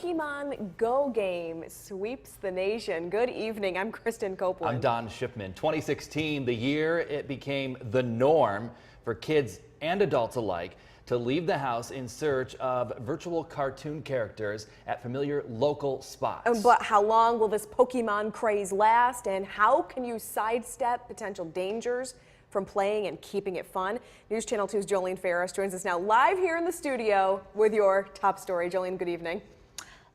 Pokemon Go game sweeps the nation. Good evening, I'm Kristen Copeland. I'm Don Shipman. 2016, the year it became the norm for kids and adults alike to leave the house in search of virtual cartoon characters at familiar local spots. But how long will this Pokemon craze last, and how can you sidestep potential dangers from playing and keeping it fun? News Channel 2's Joleen Ferris joins us now live here in the studio with your top story. Joleen, good evening.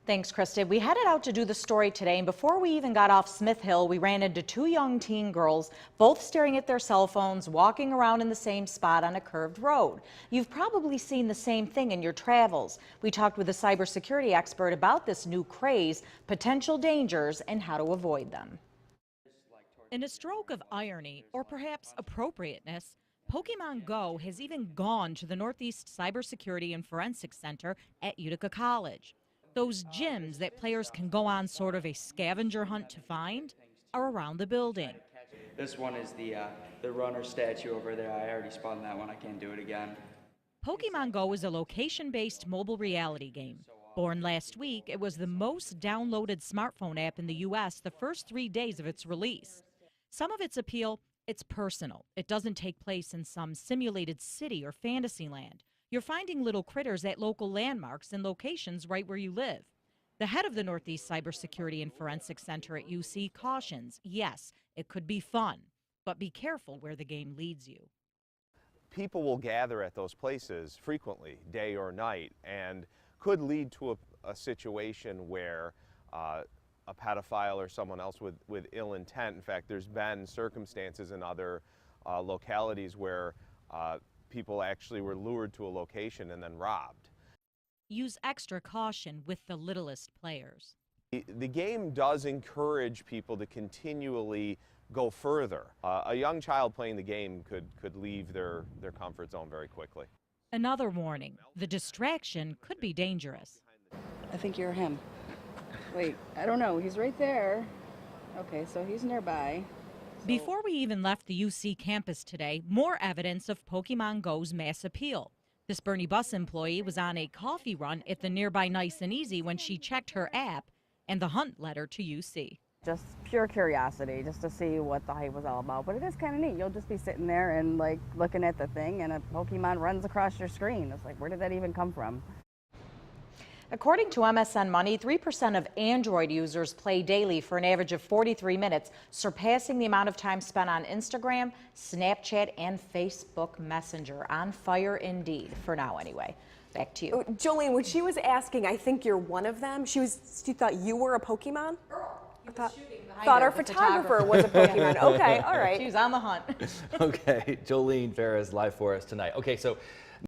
Thanks, Kristen. We headed out to do the story today, and before we even got off Smith Hill, we ran into two young teen girls, both staring at their cell phones, walking around in the same spot on a curved road. You've probably seen the same thing in your travels. We talked with a cybersecurity expert about this new craze, potential dangers, and how to avoid them. In a stroke of irony, or perhaps appropriateness, Pokemon Go has even gone to the Northeast Cybersecurity and Forensics Center at Utica College. Those gyms that players can go on sort of a scavenger hunt to find are around the building. This one is the runner statue over there. I already spun that one. I can't do it again. Pokemon Go is a location-based mobile reality game. Born last week, it was the most downloaded smartphone app in the U.S. the first 3 days of its release. Some of its appeal, it's personal. It doesn't take place in some simulated city or fantasy land. You're finding little critters at local landmarks and locations right where you live. The head of the Northeast Cybersecurity and Forensics Center at UC cautions, yes, it could be fun, but be careful where the game leads you. People will gather at those places frequently, day or night, and could lead to a situation where a pedophile or someone else with ill intent. In fact, there's been circumstances in other localities where people actually were lured to a location and then robbed. Use extra caution with the littlest players. The game does encourage people to continually go further. A young child playing the game could leave their comfort zone very quickly. Another warning, the distraction could be dangerous. I think you're him. Wait, I don't know, he's right there. Okay, so he's nearby. Before we even left the UC campus today, more evidence of Pokemon Go's mass appeal. This Bernie bus employee was on a coffee run at the nearby Nice and Easy when she checked her app, and the hunt led her to UC. Just pure curiosity, just to see what the hype was all about. But it is kind of neat. You'll just be sitting there and like looking at the thing, and a Pokemon runs across your screen. It's like, where did that even come from? According to MSN Money, 3% of Android users play daily for an average of 43 minutes, surpassing the amount of time spent on Instagram, Snapchat, and Facebook Messenger. On fire indeed, for now anyway. Back to you. Joleen, when she was asking, I think you're one of them, she thought you were a Pokemon? Thought our photographer was a Pokemon. Okay, all right. She was on the hunt. Okay, Joleen Ferris live for us tonight. Okay, so